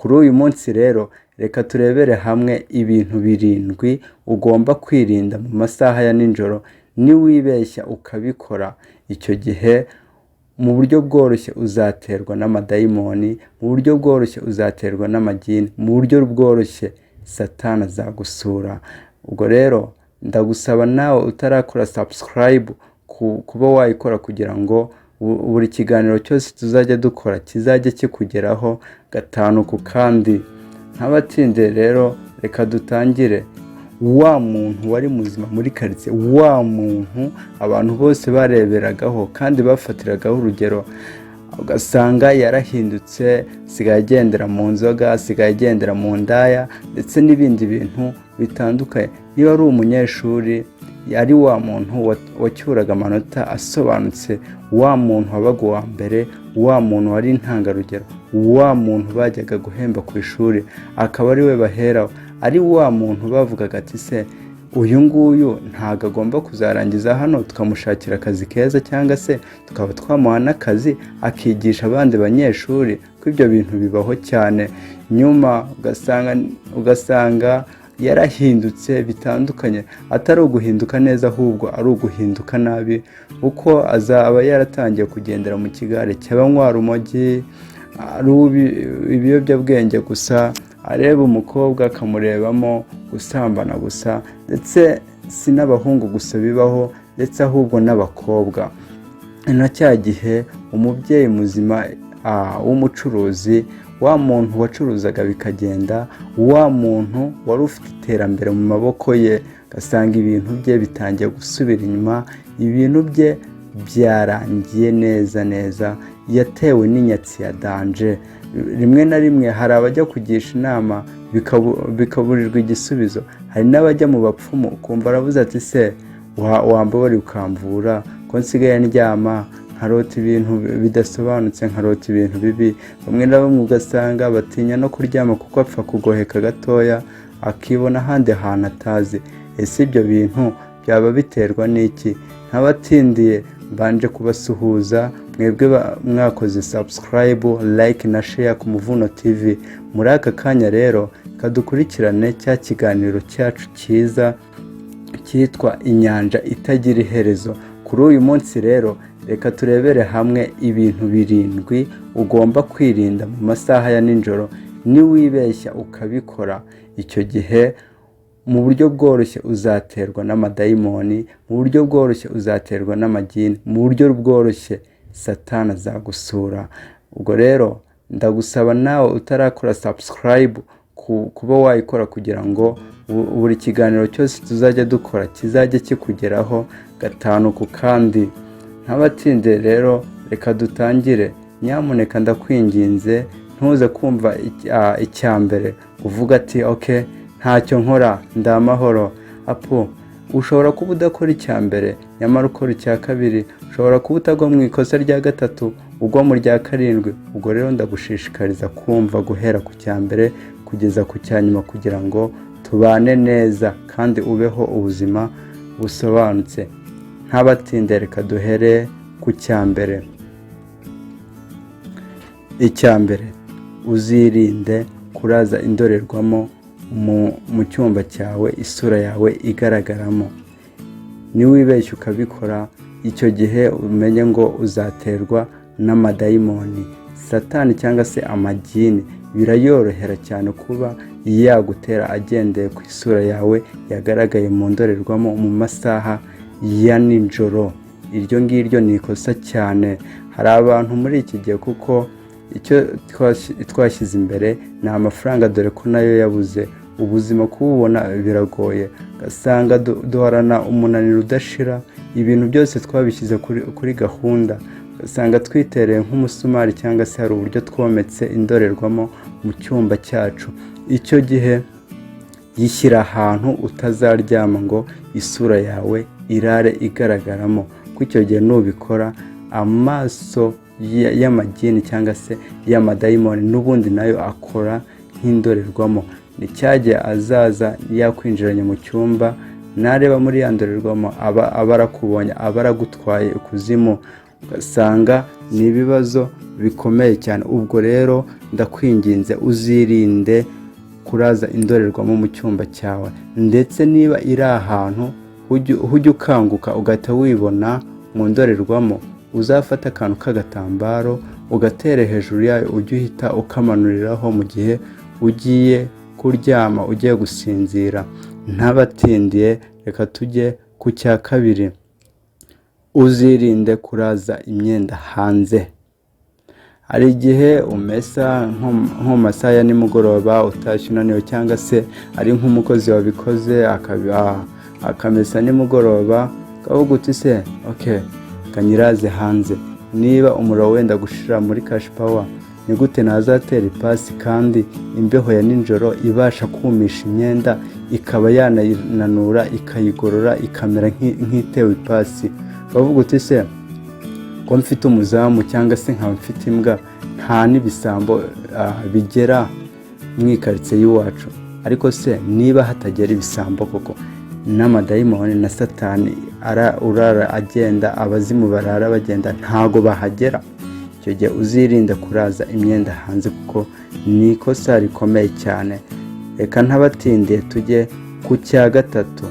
Kuri uyu munsi rero reka turebere hamwe ibintu 7 ugomba kwirinda mu masaha ya nijoro. Niwibeshya ukabikora, icyo gihe mu buryo bworoshye uzaterwa n'amadayimoni, mu buryo bworoshye uzaterwa n'amagini, mu buryo bworoshye Satani azagusura. Ubwo rero ndagusaba nawe utarakora subscribe kuba wayikora kugira ngo buri kiganiro cyose tuzajya dukora kizajye kikugeraho gatanu ku kandi. Ntabatinde rero reka dutangire. Wa muntu wari muzima muri karitsiye, wa muntu abantu bose bareberagaho kandi bafatiragaho urugero, ugasanga yarahindutse, sigaye agendera mu nzoga, sigaye agendera mu ndaya ndetse n'ibindi bintu bitandukanye. Niba ari umunyeshuri, yari wa muntu wacyuraga amanota asobanutse, wa muntu wabaga uwa mbere, wa muntu wari intangarugero, wa muntu bajyaga guhemba ku ishuri akaba ari we baheraho, ari wa muntu bavugaga ati se uyu nguyu ntago agomba kuzarangiza hano tukamushakira akazi keza, cyangwa se tukaba twamuha n'akazi akigisha abandi banyeshuri. Ko ibyo bintu bibaho cyane. Nyuma ugasanga yarahindutse bitandukanye, atari uguhinduka neza ahubwo ari uguhinduka nabi, uko azaba yaratangiye kugendera mu kigare cy'abanywa urumogi, ari ibiyobyabwenge gusa, areba umukobwa akamurebamo gusambana gusa, ndetse si n'abahungu gusa bibaho, ndetse ahubwo n'abakobwa. Na cya gihe umubyeyi muzima w'umucuruzi, wa muntu wacuruzaga bikagenda, wa muntu wari ufite iterambere mu maboko ye, gasanga ibintu bye bitangiye gusubira inyuma, ibintu bye byarangiye neza, yatewe n'inyatsi ya danje. Rimwe na rimwe hari abajya kugisha inama bikaburirwa igisubizo, hari n'abajya mu bapfumu ukumva aravuze ati se wambabari ukamvura ko nsigaye ndyama nkarota ibintu bidasobanutse, nkarota ibintu bibi. Bamwe na bamwe ugasanga batinya no kuryama kuko apfa kugoheka gatoya akibona ahandi hantu atazi. Ese ibyo bintu byaba biterwa n'iki? Ntabatindiye mbanje kubasuhuza mwebwe mwakoze subscribe, like na share ku Muvuno TV. Muri aka kanya rero kadukurikirane cya kiganiro cyacu cyiza cyitwa Inyanja itagira iherezo. Kuri uyu munsi rero reka turebere hamwe ibintu 7 ugomba kwirinda mu masaha ya nijoro. Niwibeshya ukabikora, icyo gihe mu buryo bworoshye uzaterwa n'amadayimoni, mu buryo bworoshye uzaterwa n'amagini, mu buryo bworoshye Satani azagusura. Ubwo rero ndagusaba nawe utarakora subscribe kuba wayikora kugira ngo buri kiganiro cyose tuzajya dukora kizajye kikugeraho gatanu ku kandi. Ntabatinde rero reka dutangire. Nyamuneka ndakwinginze ntuze kumva icyambere uvuga ati okay ntacyo nkora ndamahoro. Apo ushobora kuba udakora icyambere nyamara ukora icya kabiri, ushobora kuba utagwa mu ikosa rya gatatu ugwa mu rya 7. Ubwo rero ndagushishikariza kumva guhera ku cyambere kugeza ku cyanyuma kugira ngo tubane neza kandi ubeho ubuzima busobanutse. Ntabatinde reka duhere ku cyambere. Icyambere, uzirinde kuraza indorerwamo mu cyumba cyawe isura yawe igaragaramo. Niwibeshya ukabikora, icyo gihe umenye ngo uzaterwa n'amadayimoni. Satani cyangwa se amagini birayorohera cyane kuba yagutera agendeye ku isura yawe yagaragaye mu ndorerwamo mu masaha ya nijoro. Iryo ngiryo ni ikosa cyane. Hari abantu muri iki gihe kuko icyo twashyize imbere ni amafaranga, dore ko nayo yabuze. Ubuzima kububona biragoye, gasanga duhorana umunaniro udashira, ibintu byose twabishyize kuri gahunda, gasanga twitereye nk'umusumari cyangwa se hari uburyo twometse indorerwamo mu cyumba cyacu. Icyo gihe yishyira ahantu utazaryama ngo isura yawe irare igaragaramo, kuko icyo gihe nubikora amaso y'amagini cyangwa se y'amadayimoni n'ubundi nayo akora nk'indorerwamo. Ni cyagiye azaza yakwinjiranye mu cyumba, nareba muri ya ndorerwamo aba arakubonye, aba aragutwaye ikuzimu, ugasanga ni ibibazo bikomeye cyane. Ubwo rero ndakwinginze uzirinde kuraza indorerwamo mu cyumba cyawe, ndetse niba iri ahantu ujye ukanguka ugahita wibona mu ndorerwamo, uzafata akantu k'agatambaro ugatere hejuru yayo, ujye uhita ukamanuriraho mu gihe ugiye kuryama, ugiye gusinzira. Ntabatindiye, reka tujye ku cya kabiri. Uzirinde kuraza imyenda hanze. Hari igihe umesa nko mu masaha ya nimugoroba utashye unaniwe, cyangwa se ari nk'umukozi wabikoze akamesa nimugoroba, ukavuga uti se kanyiraze hanze. Niba umuriro wenda gushira muri cash power, ni gute nazatera ipasi kandi imbeho ya nijoro ibasha kumisha imyenda, ikaba yanayinanura ikayigorora ikamera nk'itewe ipasi? Ukavuga uti se ko mfite umuzamu cyangwa se nkaba mfite imbwa, nta n'ibisambo bigera mu ikaritsiye y'iwacu, ariko se niba hatagera ibisambo koko, n'amadayimoni na satani urara agenda, abazimu barara bagenda, ntago bahagera? Icyo gihe uzirinde kuraza imyenda hanze, kuko ni ikosa rikomeye cyane. Reka ntabatindiye tujye ku cya gatatu.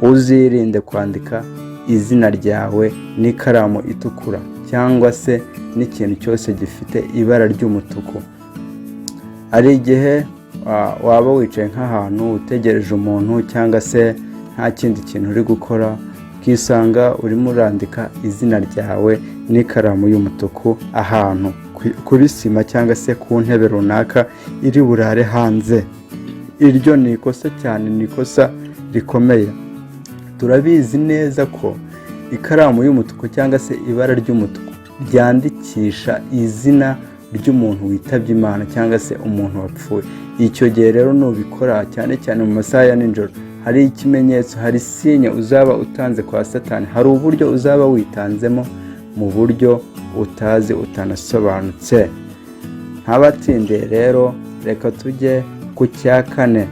Uzirinde kwandika izina ryawe n'ikaramu itukura, cyangwa se n'ikintu cyose gifite ibara ry'umutuku. Hari igihe waba wicaye nk'ahantu utegereje umuntu, cyangwa se nta kindi kintu uri gukora, ukisanga urimo urandika izina ryawe n'ikaramu y'umutuku ahantu kuri sima, cyangwa se ku ntebe runaka iri burare hanze. Iryo ni ikosa cyane, ni ikosa rikomeye. Turabizi neza ko ikaramu y'umutuku cyangwa se ibara ry'umutuku ryandikisha izina ry'umuntu witabye Imana, cyangwa se umuntu wapfuye. Icyo gihe rero nubikora, cyane cyane mu masaha ya nijoro, hari ikimenyetso, hari sinye uzaba utanze kwa satani, hari uburyo uzaba witanzemo mu buryo utazi, utanasobanutse. Ntabatindiye rero, reka tujye ku cya kane.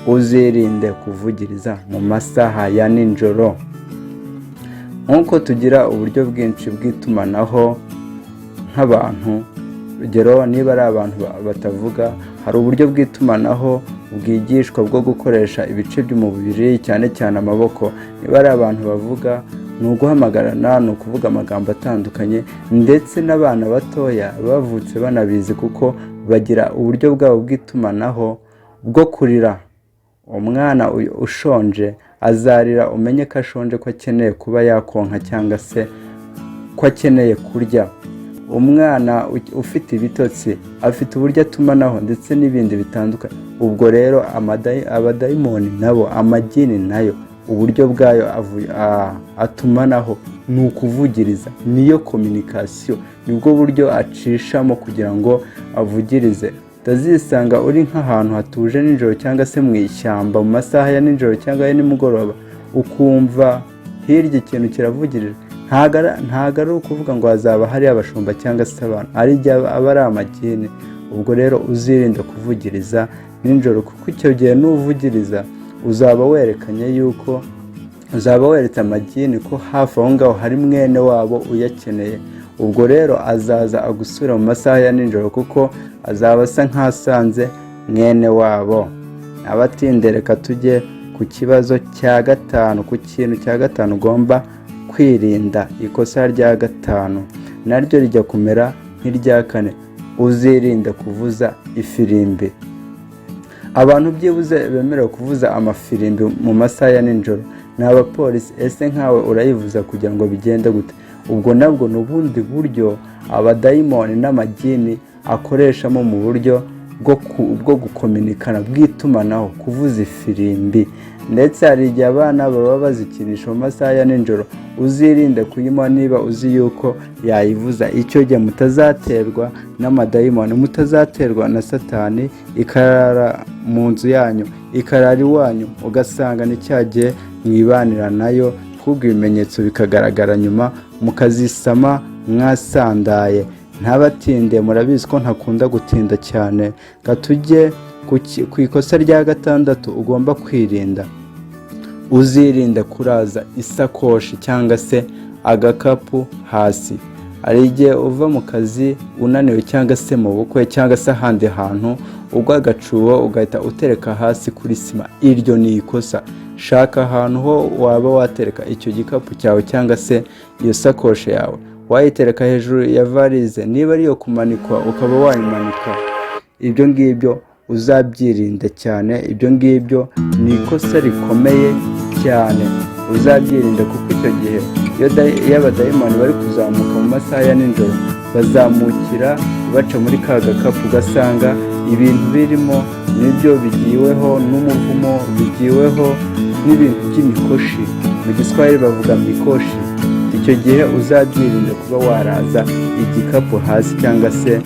Uzirinde kuvugiriza mu masaha ya nijoro. Nk'uko tugira uburyo bwinshi bw'itumanaho nk'abantu, urugero niba ari abantu batavuga, hari uburyo bw'itumanaho bwigishwa bwo gukoresha ibice by'umubiri, cyane cyane amaboko. Niba ari abantu bavuga, ni uguhamagarana, ni ukuvuga amagambo atandukanye, ndetse n'abana batoya bavutse banabizi, kuko bagira uburyo bwabo bw'itumanaho bwo kurira. Umwana ushonje azarira umenye ko ashonje, ko akeneye kuba yakonka, cyangwa se ko akeneye kurya. Umwana ufite ibitotsi afite uburyo atumanaho, ndetse n'ibindi bitandukanye. Ubwo rero abadayimoni nabo, amagini nayo, uburyo bwayo atumanaho ni ukuvugiriza, niyo kominikasiyo, nibwo buryo acishamo kugira ngo avugirize. Utazisanga uri nk'ahantu hatuje nijoro, cyangwa se mu ishyamba mu masaha ya nijoro cyangwa ya nimugoroba, ukumva hirya ikintu kiravugirira. Ntago ari ukuvuga ngo hazaba hari abashumba cyangwa se abantu, ari igihe aba ari amagini. Ubwo rero uzirinde kuvugiriza nijoro, kuko icyo gihe n'uvugiriza uzaba werekanye yuko, uzaba weretse amagini ko hafi aho ngaho hari mwene wabo uyakeneye. Ubwo rero azaza agusura mu masaha ya nijoro, kuko azaba asa nk'asanze mwene wabo. Abatinde, reka tujye ku kibazo cya gatanu, ku kintu cya gatanu ugomba kwirinda. Ikosa rya gatanu naryo rijya kumera nk'irya kane. Uzirinde kuvuza ifirimbi. Abantu byibuze bemerewe kuvuza amafirimbi mu masaha ya nijoro ni abapolisi. Ese nkawe urayivuza kugira ngo bigende gute? Ubwo nabwo ni ubundi buryo abadayimoni n'amagini akoreshamo mu buryo bwo gukominikana, bw'itumanaho, kuvuza ifirimbi. Ndetse hari igihe abana baba bazikinisha mu masaha ya nijoro. Uzirinde kuyinywa niba uzi yuko yayivuza. Icyo gihe mutazaterwa n'amadayimoni, mutazaterwa na satani ikarara mu nzu yanyu, ikarara iwanyu, ugasanga ni cya gihe mwibanira nayo, ahubwo ibimenyetso bikagaragara nyuma, mukazisama mwasandaye. Ntabatinde, murabizi ko ntakunda gutinda cyane. Tujye ku ikosa rya gatandatu ugomba kwirinda. Uzirinde kuraza isakoshi cyangwa se agakapu hasi. hari igihe uva mu kazi unaniwe cyangwa se mu bukwe cyangwa se ahandi hantu ugwa agacubo ugahita utereka hasi kuri sima. Iryo ni ikosa. Shaka ahantu ho waba watereka icyo gikapu cyawe cyangwa se iyo sakoshi yawe, wayitereka hejuru ya varize. Niba ariyo kumanikwa ukaba wayimanika. Ibyo ngibyo uzabyirinde cyane. Ibyo ngibyo ni ikosa rikomeye cyane, uzabyirinde kuko icyo gihe iyo abadayimoni bari kuzamuka mu masaha ya nijoro bazamukira baca muri ka gakapu, ugasanga ibintu birimo nibyo bigiweho n'umuvumo, bigiweho n'ibintu by'imikoshi. Mu Giswahili bavuga mikoshi. Icyo gihe uzabyirinde kuba waraza igikapu hasi cyangwa se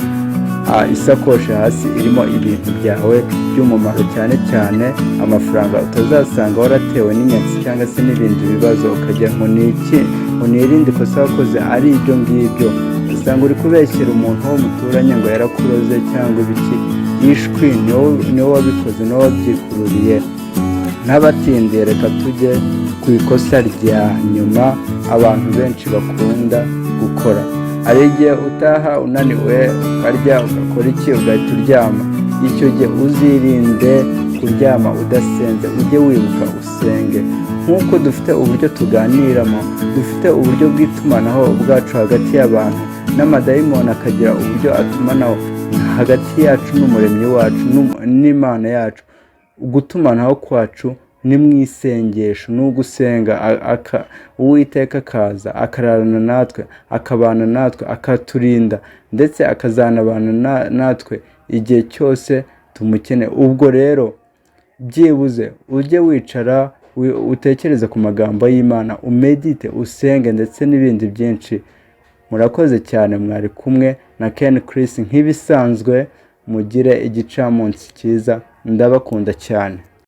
isakoshi hasi irimo ibintu byawe by'umumaro, cyane cyane amafaranga utazasanga waratewe n'inyatsi cyangwa se n'ibindi bibazo ukagira ngo ni iki, ngo ni irindi kosa wakoze ari ibyo ngibyo. Usanga uri kubeshyera umuntu wo muturanye ngo yarakuroze cyangwa ibiki. Ishwi niwo wabikoze, niwo wabyikururiye. N'abatindiye reka tujye ku ikosa rya nyuma abantu benshi bakunda gukora. Hari igihe utaha unaniwe ukarya ugakora iki ugahita uryama. Icyo gihe uzirinde kuryama udasenze, ujye wibuka usenge. Nk'uko dufite uburyo tuganiramo, dufite uburyo bw'itumanaho bwacu hagati y'abantu, n'amadayimoni akagira uburyo atumanaho hagati yacu n'umuremyi wacu n'Imana yacu. Gutumanaho kwacu ni mu isengesho, ni ugusenga. Uwiteka akaza akararana natwe, akabana natwe, akaturinda ndetse akazanabana natwe igihe cyose tumukene. Ubwo rero byibuze ujye wicara utekereze ku magambo y'Imana, umedite, usenge ndetse n'ibindi byinshi. Murakoze cyane, mwari kumwe na Ken Chris nk'ibisanzwe. Mugire igicamunsi cyiza, ndabakunda cyane.